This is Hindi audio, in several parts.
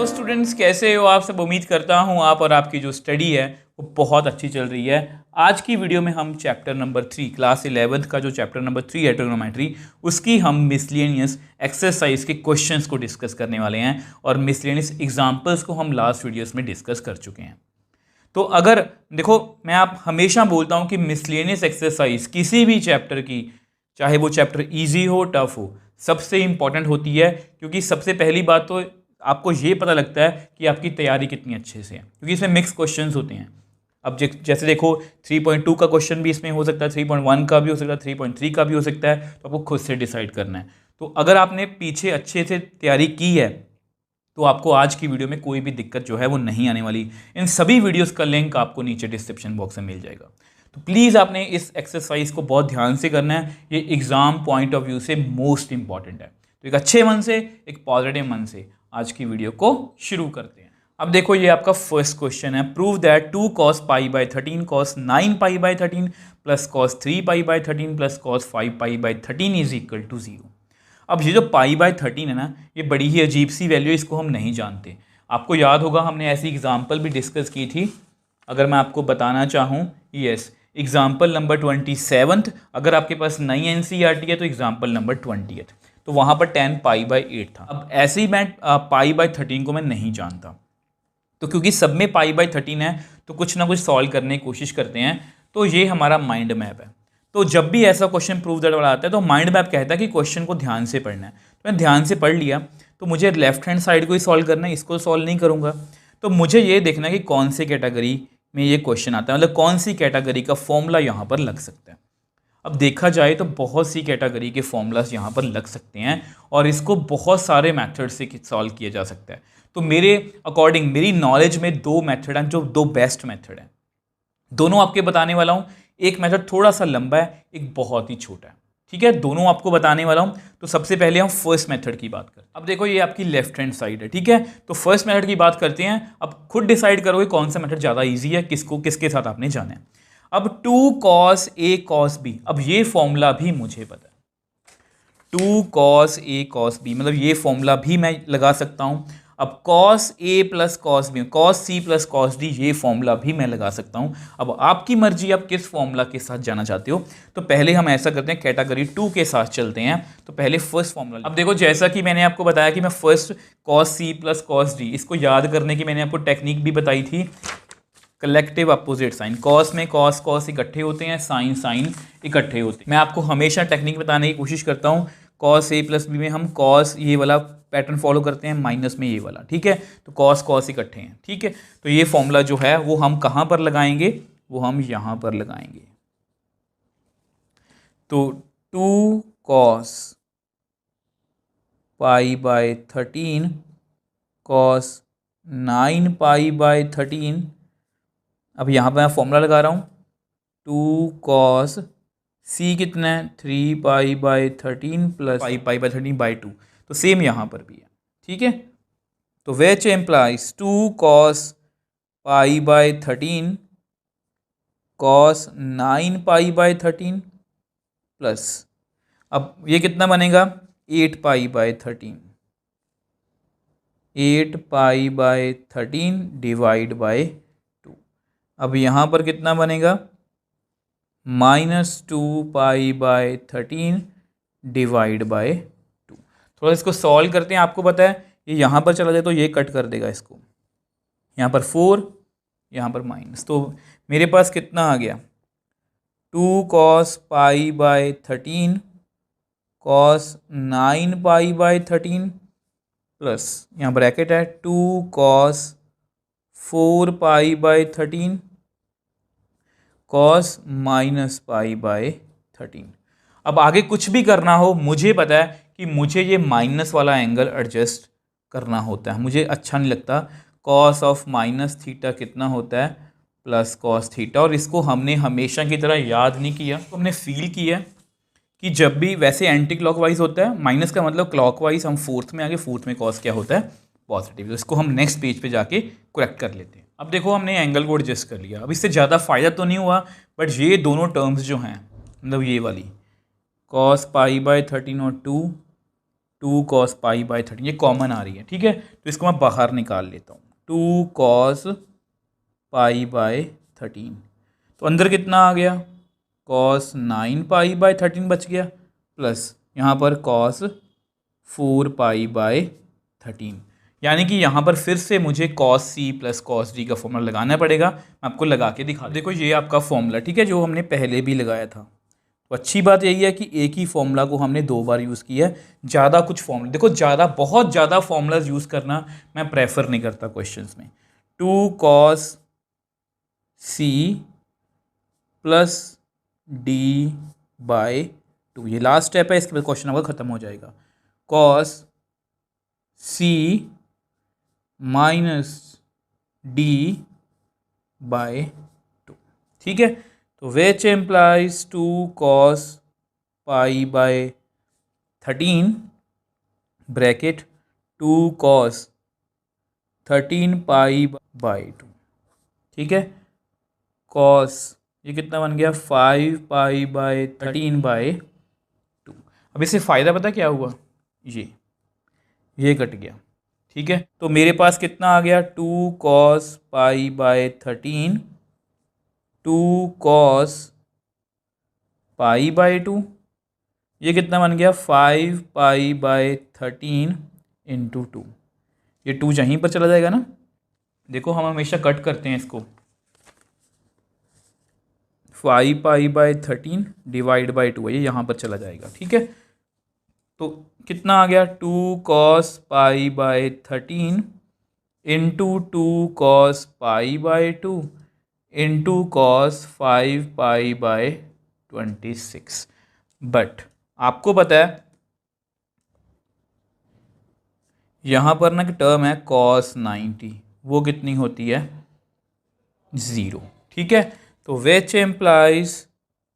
हेलो स्टूडेंट्स, कैसे हो आप सब। उम्मीद करता हूँ आप और आपकी जो स्टडी है वो बहुत अच्छी चल रही है। आज की वीडियो में हम चैप्टर नंबर 3 क्लास 11th का जो चैप्टर नंबर 3 है ट्रिग्नोमेट्री, उसकी हम मिसलेनियस एक्सरसाइज के क्वेश्चंस को डिस्कस करने वाले हैं और मिसलेनियस एग्जांपल्स को हम लास्ट वीडियोस में डिस्कस कर चुके हैं। तो अगर देखो, मैं आप हमेशा बोलता हूँ कि मिसलेनियस एक्सरसाइज किसी भी चैप्टर की, चाहे वो चैप्टर ईजी हो टफ हो, सबसे इंपॉर्टेंट होती है। क्योंकि सबसे पहली बात तो आपको ये पता लगता है कि आपकी तैयारी कितनी अच्छे से है, क्योंकि इसमें मिक्स क्वेश्चंस होते हैं। अब जैसे देखो 3.2 का क्वेश्चन भी इसमें हो सकता है, 3.1 का भी हो सकता है, 3.3 का भी हो सकता है। तो आपको खुद से डिसाइड करना है। तो अगर आपने पीछे अच्छे से तैयारी की है तो आपको आज की वीडियो में कोई भी दिक्कत जो है वो नहीं आने वाली। इन सभी वीडियोस का लिंक आपको नीचे डिस्क्रिप्शन बॉक्स में मिल जाएगा। तो प्लीज़ आपने इस एक्सरसाइज को बहुत ध्यान से करना है। ये एग्जाम पॉइंट ऑफ व्यू से मोस्ट इंपॉर्टेंट है। तो एक अच्छे मन से, एक पॉजिटिव मन से आज की वीडियो को शुरू करते हैं। अब देखो, ये आपका फर्स्ट क्वेश्चन है। Prove that 2 cos pi by 13 cos 9 pi by 13 plus cos 3 pi by 13 plus cos 5 pi by 13 is equal to 0। अब ये जो पाई बाई 13 है ना, ये बड़ी ही अजीब सी वैल्यू, इसको हम नहीं जानते। आपको याद होगा हमने ऐसी एग्जाम्पल भी डिस्कस की थी। अगर मैं आपको बताना चाहूँ, यस, एग्जाम्पल नंबर 27, अगर आपके पास नई एनसीईआरटी है तो एग्जाम्पल नंबर 20, तो वहाँ पर 10 पाई बाई 8 था। अब ऐसे ही मैं पाई बाई 13 को मैं नहीं जानता, तो क्योंकि सब में पाई बाई 13 है तो कुछ ना कुछ सॉल्व करने की कोशिश करते हैं। तो ये हमारा माइंड मैप है। तो जब भी ऐसा क्वेश्चन प्रूव दैट वाला आता है तो माइंड मैप कहता है कि क्वेश्चन को ध्यान से पढ़ना है। तो मैं ध्यान से पढ़ लिया, तो मुझे लेफ्ट हैंड साइड को ही सॉल्व करना है, इसको सॉल्व नहीं करूँगा। तो मुझे ये देखना है कि कौन सी कैटेगरी में ये क्वेश्चन आता है, मतलब कौन सी कैटेगरी का फॉर्मूला यहाँ पर लग सकता है। अब देखा जाए तो बहुत सी कैटेगरी के फॉर्मूलाज यहाँ पर लग सकते हैं और इसको बहुत सारे मेथड से सॉल्व किया जा सकता है। तो मेरे अकॉर्डिंग, मेरी नॉलेज में 2 मेथड हैं जो 2 बेस्ट मेथड हैं। दोनों आपके बताने वाला हूँ। एक मेथड थोड़ा सा लंबा है, एक बहुत ही छोटा है। ठीक है, दोनों आपको बताने वाला हूँ। तो सबसे पहले हम फर्स्ट मेथड की बात करें। अब देखो, ये आपकी लेफ्ट हैंड साइड है। ठीक है, तो फर्स्ट मेथड की बात करते हैं। अब खुद डिसाइड करोगे कौन सा मेथड ज़्यादा ईजी है, किसको किसके साथ आपने जाना है। अब 2 cos a cos b, अब ये फॉर्मूला भी मुझे पता है। 2 cos a cos b, मतलब ये फॉर्मूला भी मैं लगा सकता हूँ। अब cos a plus cos b, cos c plus cos d, ये फॉर्मूला भी मैं लगा सकता हूँ। अब आपकी मर्जी, आप किस फॉर्मूला के साथ जाना चाहते हो। तो पहले हम ऐसा करते हैं, कैटेगरी 2 के साथ चलते हैं। तो पहले फर्स्ट फॉर्मूला। अब देखो, जैसा कि मैंने आपको बताया कि मैं first cos c plus cos d, इसको याद करने की मैंने आपको टेक्निक भी बताई थी, कलेक्टिव अपोजिट साइन। कॉस में कॉस कॉस इकट्ठे होते हैं, साइन साइन इकट्ठे होते हैं। मैं आपको हमेशा टेक्निक बताने की कोशिश करता हूँ। कॉस ए प्लस बी में हम कॉस ये वाला पैटर्न फॉलो करते हैं, माइनस में ये वाला। ठीक है, तो कॉस कॉस इकट्ठे हैं। ठीक है, तो ये फॉर्मूला जो है वो हम कहाँ पर लगाएंगे, वो हम यहाँ पर लगाएंगे। तो 2 cos pi by 13 cos 9 pi by 13, अब यहाँ पर मैं फॉर्मूला लगा रहा हूँ। 2 cos c कितना है, 3 pi by 13 plus 5 pi by 13 by 2। तो सेम यहाँ पर भी है। ठीक है, तो which implies 2 cos pi by 13 cos 9 pi by 13 plus, अब ये कितना बनेगा, 8 पाई by 13, 8 pi by 13 divide by 2। अब यहाँ पर कितना बनेगा, -2 पाई बाय 13 डिवाइड बाय 2। थोड़ा इसको सॉल्व करते हैं। आपको पता है ये यहाँ पर चला जाए तो ये कट कर देगा इसको, यहाँ पर 4, यहाँ पर माइनस। तो मेरे पास कितना आ गया, 2 cos pi by 13 cos 9 pi by 13 plus, यहाँ ब्रैकेट है, 2 cos 4 pi by 13 cos minus pi by 13। अब आगे कुछ भी करना हो, मुझे पता है कि मुझे ये माइनस वाला एंगल एडजस्ट करना होता है। मुझे अच्छा नहीं लगता। cos ऑफ माइनस थीटा कितना होता है, प्लस cos थीटा। और इसको हमने हमेशा की तरह याद नहीं किया, तो हमने फील किया कि जब भी, वैसे एंटी क्लॉकवाइज होता है, माइनस का मतलब क्लॉकवाइज। हम फोर्थ में आगे, फोर्थ में cos क्या होता है, पॉजिटिव। तो इसको हम नेक्स्ट पेज पे जाके करेक्ट कर लेते हैं। अब देखो, हमने एंगल को एडजस्ट कर लिया। अब इससे ज़्यादा फ़ायदा तो नहीं हुआ, बट ये दोनों टर्म्स जो हैं, मतलब ये वाली cos पाई बाय 13 और 2 2 cos पाई बाय 13, ये कॉमन आ रही है, ठीक है, तो इसको मैं बाहर निकाल लेता हूँ। 2 cos पाई बाय 13, तो अंदर कितना आ गया, cos 9 पाई बाय 13 बच गया, प्लस यहाँ पर cos 4 पाई बाय 13, यानी कि यहाँ पर फिर से मुझे cos c plus cos d का फॉर्मूला लगाना पड़ेगा। मैं आपको लगा के दिखा, देखो ये आपका फॉर्मूला, ठीक है, जो हमने पहले भी लगाया था। तो अच्छी बात यही है कि एक ही फॉर्मूला को हमने 2 बार यूज़ किया है। ज़्यादा कुछ फॉर्मूला, देखो बहुत ज़्यादा फॉर्मूलाज यूज़ करना मैं प्रेफर नहीं करता क्वेश्चंस में। 2 cos c plus d by 2, ये लास्ट स्टेप है, इसके बाद क्वेश्चन आपका खत्म हो जाएगा। cos c minus d by 2, ठीक है, तो which implies 2 cos pi by 13 bracket 2 cos 13 pi by 2, ठीक है, cos ये कितना बन गया 5 पाई बाय 13 बाय 2। अब इससे फ़ायदा पता क्या हुआ, ये कट गया, ठीक है, तो मेरे पास कितना आ गया 2 cos pi by 13, 2 cos pi by 2, ये कितना बन गया 5 पाई बाय 13 इंटू 2, ये 2 यहीं पर चला जाएगा ना, देखो हम हमेशा कट करते हैं इसको, 5 पाई बाय 13 डिवाइड बाय 2 है, ये यहाँ पर चला जाएगा, ठीक है, तो कितना आ गया 2 cos pi by 13 into 2 cos pi by 2 into cos 5 pi by 26। But आपको पता है यहाँ पर ना कि टर्म है cos 90, वो कितनी होती है 0, ठीक है, तो which implies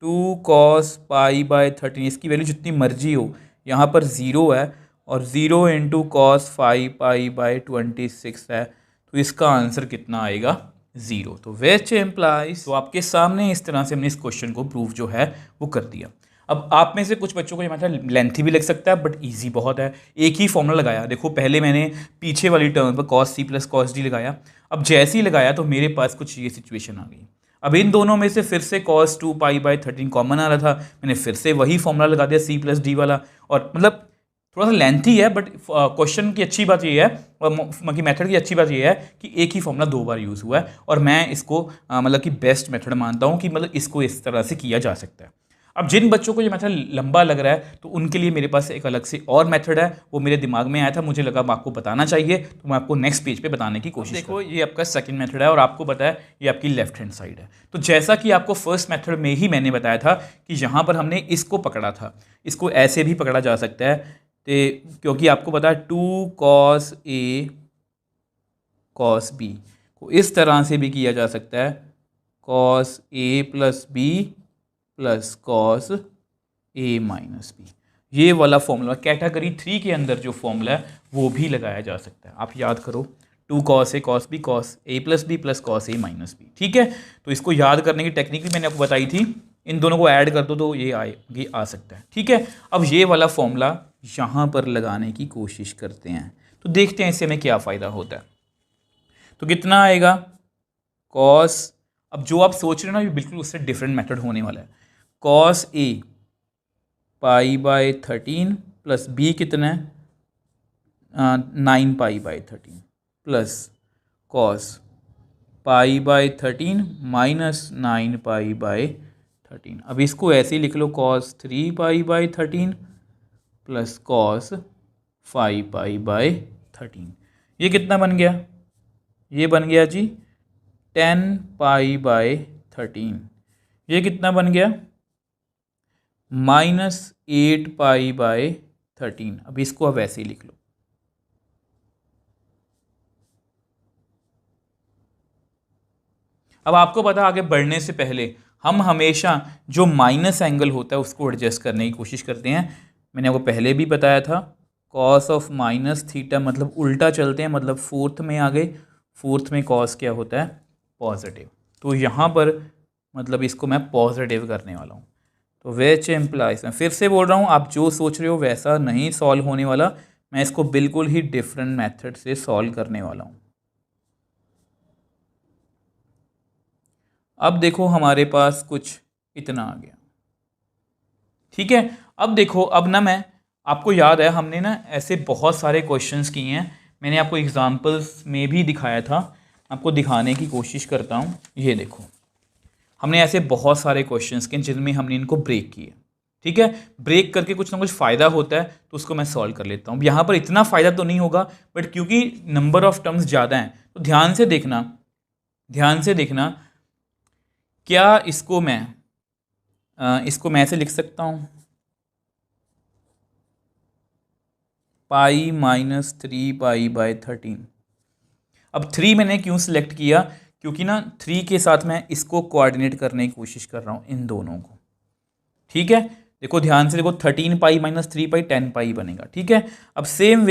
2 cos pi by 13, इसकी वैल्यू जितनी मर्जी हो, यहाँ पर 0 है और 0 इंटू cos 5 पाई बाय 26 है, तो इसका आंसर कितना आएगा 0। तो विच एम्प्लाइज, तो आपके सामने इस तरह से हमने इस क्वेश्चन को प्रूव जो है वो कर दिया। अब आप में से कुछ बच्चों को ये मतलब लेंथी भी लग सकता है, बट इजी बहुत है, एक ही फॉर्मूला लगाया, देखो पहले मैंने पीछे वाली टर्म पर cos c plus cos d लगाया, अब जैसे ही लगाया तो मेरे पास कुछ ये सिचुएशन आ गई। अब इन दोनों में से फिर से cos 2 पाई बाय 13 कॉमन आ रहा था, मैंने फिर से वही फॉर्मूला लगा दिया c प्लस डी वाला, और मतलब थोड़ा सा लेंथी है, बट क्वेश्चन की अच्छी बात ये है और की मेथड की अच्छी बात ये है कि एक ही फॉर्मूला 2 बार यूज़ हुआ है, और मैं इसको मतलब कि बेस्ट मेथड मानता हूँ कि मतलब इसको इस तरह से किया जा सकता है। अब जिन बच्चों को ये मेथड लंबा लग रहा है तो उनके लिए मेरे पास एक अलग से और मेथड है, वो मेरे दिमाग में आया था, मुझे लगा आपको बताना चाहिए, तो मैं आपको नेक्स्ट पेज पे बताने की कोशिश। देखो ये आपका सेकंड मेथड है और आपको पता है ये आपकी लेफ्ट हैंड साइड है। तो जैसा कि आपको फर्स्ट मेथड में ही मैंने बताया था कि यहाँ पर हमने इसको पकड़ा था, इसको ऐसे भी पकड़ा जा सकता है, तो क्योंकि आपको पता है 2 cos a cos b को इस तरह से भी किया जा सकता है, cos a plus b plus cos a minus b, ये वाला फॉर्मूला कैटेगरी 3 के अंदर जो फॉर्मूला है वो भी लगाया जा सकता है। आप याद करो 2 cos a cos b cos a plus b plus cos a minus b, ठीक है, तो इसको याद करने की टेक्निक भी मैंने आपको बताई थी, इन दोनों को ऐड कर दो तो ये आ सकता है, ठीक है। अब ये वाला फॉर्मूला यहाँ पर लगाने की कोशिश करते हैं, तो देखते हैं इससे हमें क्या फ़ायदा होता है। तो कितना आएगा cos, अब जो आप सोच रहे हो ना ये बिल्कुल उससे डिफरेंट मेथड होने वाला है, cos a pi by 13 plus b कितना है 9 पाई by 13 plus cos pi by 13 minus 9 pi by 13। अब इसको ऐसे ही लिख लो cos 3 pi by 13 plus cos 5 pi by 13, ये कितना बन गया, ये बन गया जी 10 पाई बाय 13, ये कितना बन गया माइनस 8 पाई बाय 13। अब इसको अब ऐसे ही लिख लो, अब आपको पता आगे बढ़ने से पहले हम हमेशा जो माइनस एंगल होता है उसको एडजस्ट करने की कोशिश करते हैं। मैंने आपको पहले भी बताया था कॉस ऑफ माइनस थीटा मतलब उल्टा चलते हैं, मतलब फोर्थ में आ गए, फोर्थ में कॉस क्या होता है पॉजिटिव, तो यहाँ पर मतलब इसको मैं पॉजिटिव करने वाला हूँ। तो विच एम्प्लाइज, मैं फिर से बोल रहा हूँ, आप जो सोच रहे हो वैसा नहीं सॉल्व होने वाला, मैं इसको बिल्कुल ही डिफरेंट मेथड से सॉल्व करने वाला हूँ। अब देखो हमारे पास कुछ इतना आ गया, ठीक है। अब देखो, अब ना मैं आपको याद है हमने ना ऐसे बहुत सारे क्वेश्चंस किए हैं, मैंने आपको एग्जांपल्स में भी दिखाया था, आपको दिखाने की कोशिश करता हूँ। ये देखो, हमने ऐसे बहुत सारे क्वेश्चंस किए जिनमें हमने इनको ब्रेक किए, ठीक है। ब्रेक करके कुछ ना कुछ फ़ायदा होता है तो उसको मैं सॉल्व कर लेता हूँ। यहाँ पर इतना फ़ायदा तो नहीं होगा, बट क्योंकि नंबर ऑफ टर्म्स ज़्यादा हैं तो ध्यान से देखना, ध्यान से देखना। क्या इसको मैं ऐसे लिख सकता हूँ, पाई माइनस 3π/13। अब 3 मैंने क्यों सिलेक्ट किया, क्योंकि ना 3 के साथ मैं इसको कोऑर्डिनेट करने की कोशिश कर रहा हूँ, इन दोनों को, ठीक है। देखो ध्यान से देखो, 13π - 3π 10π बनेगा, ठीक है। अब सेम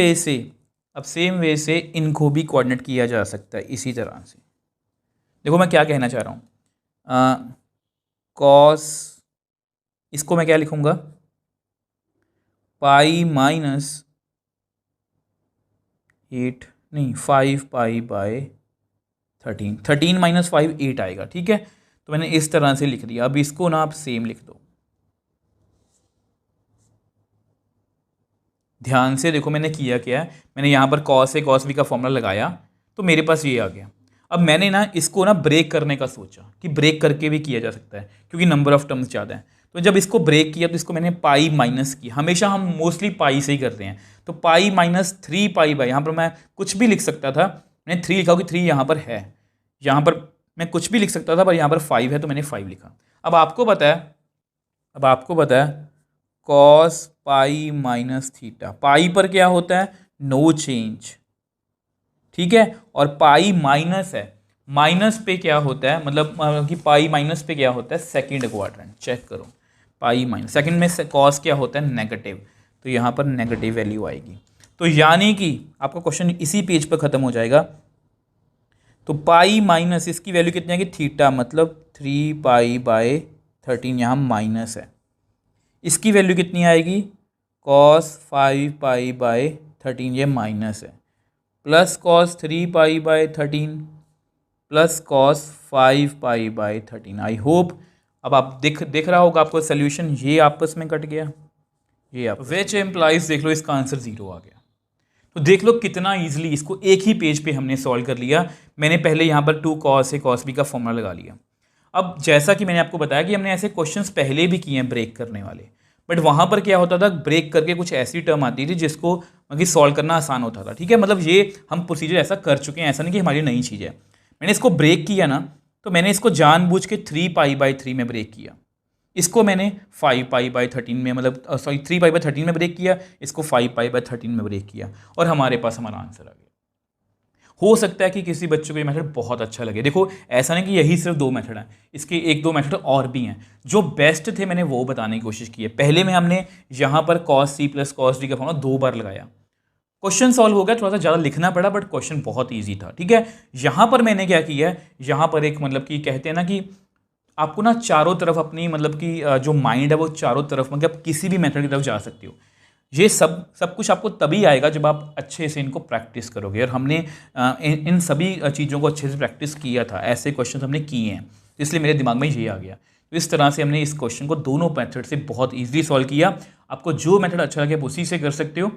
वे से इनको भी कोऑर्डिनेट किया जा सकता है इसी तरह से। देखो मैं क्या कहना चाह रहा हूँ, कॉस, इसको मैं क्या लिखूँगा, पाई माइनस 8 नहीं 5π/13, 13 - 5 8 आएगा, ठीक है। तो मैंने इस तरह से लिख दिया। अब इसको ना आप सेम लिख दो, ध्यान से देखो मैंने किया क्या है, मैंने यहाँ पर कॉस ए कॉस बी का फॉर्मूला लगाया तो मेरे पास ये आ गया। अब मैंने ना इसको ना ब्रेक करने का सोचा कि ब्रेक करके भी किया जा सकता है क्योंकि नंबर ऑफ टर्म्स ज़्यादा है। तो जब इसको ब्रेक किया तो इसको मैंने पाई माइनस की, हमेशा हम मोस्टली पाई से ही करते हैं, तो पाई माइनस 3π, यहाँ पर मैं कुछ भी लिख सकता था, मैंने 3 लिखा क्योंकि 3 यहाँ पर है, यहाँ पर मैं कुछ भी लिख सकता था पर यहाँ पर 5 है तो मैंने 5 लिखा। अब आपको पता है कॉस पाई माइनस थीटा, पाई पर क्या होता है, नो चेंज, ठीक है। और पाई माइनस है, माइनस पे क्या होता है, मतलब कि पाई माइनस पे क्या होता है, सेकंड क्वाड्रेंट, चेक करो, पाई माइनस सेकंड में कॉस क्या होता है, नेगेटिव, तो यहाँ पर नेगेटिव वैल्यू आएगी। तो यानी कि आपका क्वेश्चन इसी पेज पर खत्म हो जाएगा। तो पाई माइनस इसकी वैल्यू कितनी आएगी, थीटा, मतलब 3π/13, यहाँ माइनस है, इसकी वैल्यू कितनी आएगी, कॉस 5π/13, ये माइनस है, plus cos 3π/13 plus cos 5π/13। I hope अब आप दिख रहा होगा आपको सोल्यूशन, ये आपस में कट गया, ये आप विच एम्प्लाइज, देख लो इसका आंसर 0 आ गया। तो देख लो कितना इजीली इसको एक ही पेज पे हमने सॉल्व कर लिया। मैंने पहले यहाँ पर 2 cos A cos B का फॉर्मूला लगा लिया। अब जैसा कि मैंने आपको बताया कि हमने ऐसे क्वेश्चंस पहले भी किए हैं ब्रेक करने वाले, बट वहाँ पर क्या होता था, ब्रेक करके कुछ ऐसी टर्म आती थी जिसको मतलब सॉल्व करना आसान होता था, ठीक है। मतलब ये हम प्रोसीजर ऐसा कर चुके हैं, ऐसा नहीं कि हमारी नई चीज़ है। मैंने इसको ब्रेक किया ना, तो मैंने इसको जानबूझ के 3π/3 में ब्रेक किया, इसको मैंने 5π/13 में, मतलब सॉरी 3π/13 में ब्रेक किया, इसको 5π/13 में ब्रेक किया, और हमारे पास हमारा आंसर आ गया। हो सकता है कि किसी बच्चे को ये मेथड बहुत अच्छा लगे। देखो ऐसा नहीं कि यही सिर्फ 2 मेथड हैं, इसके 1-2 मेथड और भी हैं। जो बेस्ट थे मैंने वो बताने की कोशिश की है। पहले में हमने यहाँ पर cos C + cos D का फॉर्मूला 2 बार लगाया, क्वेश्चन सॉल्व हो गया, थोड़ा सा ज़्यादा लिखना पड़ा बट क्वेश्चन बहुत ईजी था, ठीक है। यहाँ पर मैंने क्या किया है, यहाँ पर एक मतलब कि कहते हैं ना कि आपको ना चारों तरफ अपनी मतलब कि जो माइंड है वो चारों तरफ, मतलब किसी भी मेथड की तरफ जा सकती हो। ये सब कुछ आपको तभी आएगा जब आप अच्छे से इनको प्रैक्टिस करोगे, और हमने इन सभी चीज़ों को अच्छे से प्रैक्टिस किया था, ऐसे क्वेश्चन हमने किए हैं, इसलिए मेरे दिमाग में ये आ गया। तो इस तरह से हमने इस क्वेश्चन को दोनों मेथड से बहुत ईजिली सॉल्व किया। आपको जो मेथड अच्छा लगे आप उसी से कर सकते हो।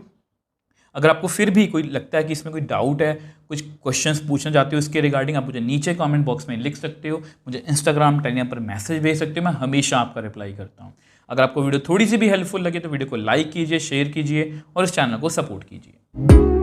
अगर आपको फिर भी कोई लगता है कि इसमें कोई डाउट है, कुछ क्वेश्चंस पूछना चाहते हो इसके रिगार्डिंग, आप मुझे नीचे कमेंट बॉक्स में लिख सकते हो, मुझे इंस्टाग्राम टेलीग्राम पर मैसेज भेज सकते हो, मैं हमेशा आपका रिप्लाई करता हूँ। अगर आपको वीडियो थोड़ी सी भी हेल्पफुल लगे तो वीडियो को लाइक कीजिए, शेयर कीजिए और इस चैनल को सपोर्ट कीजिए।